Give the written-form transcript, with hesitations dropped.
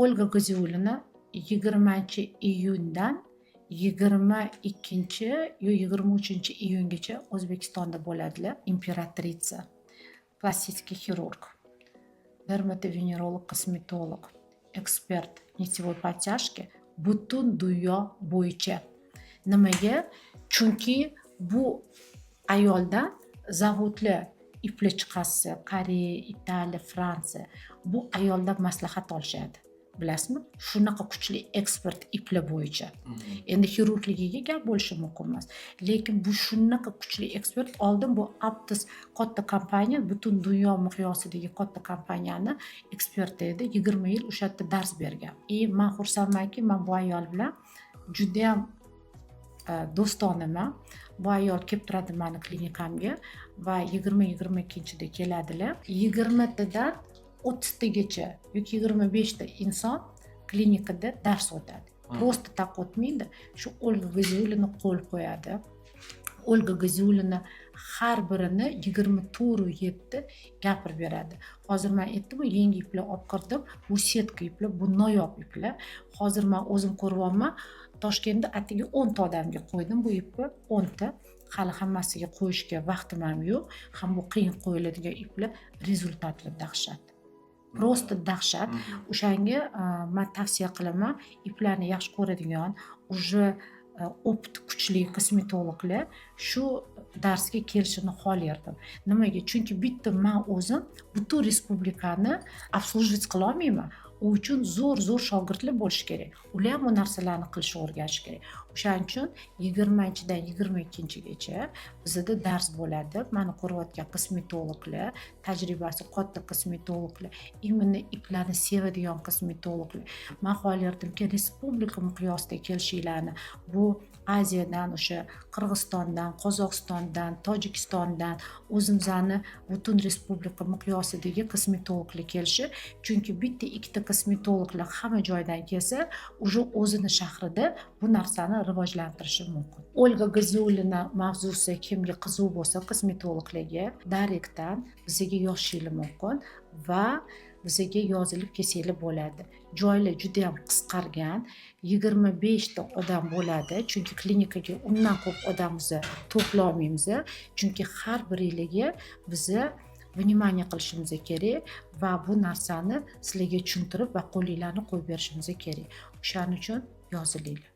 Olga Gazulina 20-iyundan 23-iyungacha O'zbekistonda bo'ladilar. Imperatrica, klassический xirurg, dermatovenerolog, kosmetolog, ekspert nitевой подтяжки butun dunyo bo'yicha. Nimaga? Chunki bu ayoldan zavodlar ipli chiqasi, Koreya, Italiya, Fransiya bu ayoldan maslahat olishadi. Bilasizmi? Shunaqa kuchli ekspert iplar bo'yicha. Endi xirurgligiga gap bo'lishi mumkin emas, lekin bu shunaqa kuchli ekspert. Oldin bu Aptus katta kompaniya, butun dunyo miqyosidagi katta kompaniyani eksperti edi. 20 yil o'sha yerda dars bergan. Men xursandmanki, men bu ayol bilan juda ham do'stonaman. Bu ayol kelib turadi meni klinikamga va 20-22-da keladilar. 20tadan 30tagacha yoki 25ta inson klinikada dars o'tadi. Просто так o'tmaydi. Shu Olga Gazulina qo'l qo'yadi. Olga Gazulina har birini 24/7 gapirib beradi. Hozir men aytdim, yangi iplar olib kirdim. Bu setka iplar, bu noyob iplar. Hozir men o'zim ko'ryapman. Toshkentda atigi 10 ta odamga qo'ydim bu ipni, 10 ta. Hali hammasiga qo'yishga vaqtim ham yo'q. Ham bu qiyin qo'yiladigan iplar, rezultatlar dahshat. Просто dahshat. O'shanga men tavsiya qilaman, iplarni yaxshi ko'radigan, уже opit kuchli kosmetologlar shu darsga kelishini xohlardim. Nimaga? Chunki bitta men o'zim butun respublikani obsluživать qila olmayman. U uchun zo'r shogirdlar bo'lishi kerak. Ular ham bu narsalarni qilishni o'rganishi kerak. O'shaning uchun 20dan 22gacha bizda dars bo'ladi. Meni ko'rayotgan kosmetologlar, tajribasi katta kosmetologlar, imенно iplarni sevadigan kosmetologlar. Men xohlardimki, respublika miqyosida kelishinglarni. Bu Aziyadan, o'sha Qirg'izistondan, Qozog'istondan, Tojikistondan, o'zimizning butun respublika miqyosidagi kosmetologlar kelishi. Chunki bitta ikkita kosmetologlar hamma joydan kelsa, уже o'zini shahrida bu narsani rivojlantirishi mumkin. Olga Gazulina mavzusi kimga qiziq bo'lsa, kosmetologlarga direktdan bizga yozishingiz mumkin va bizga yozilib kelsanglar bo'ladi. Joylar juda ham qisqargan, 25 ta odam bo'ladi. Chunki klinikaga undan ko'p odam biz to'plolmaymiz. Chunki har biriga biz vнимание qilishimiz kerak va bu narsani sizlarga tushuntirib va qo'linglarni qo'yib berishimiz kerak. O'shaning uchun yozilinglar.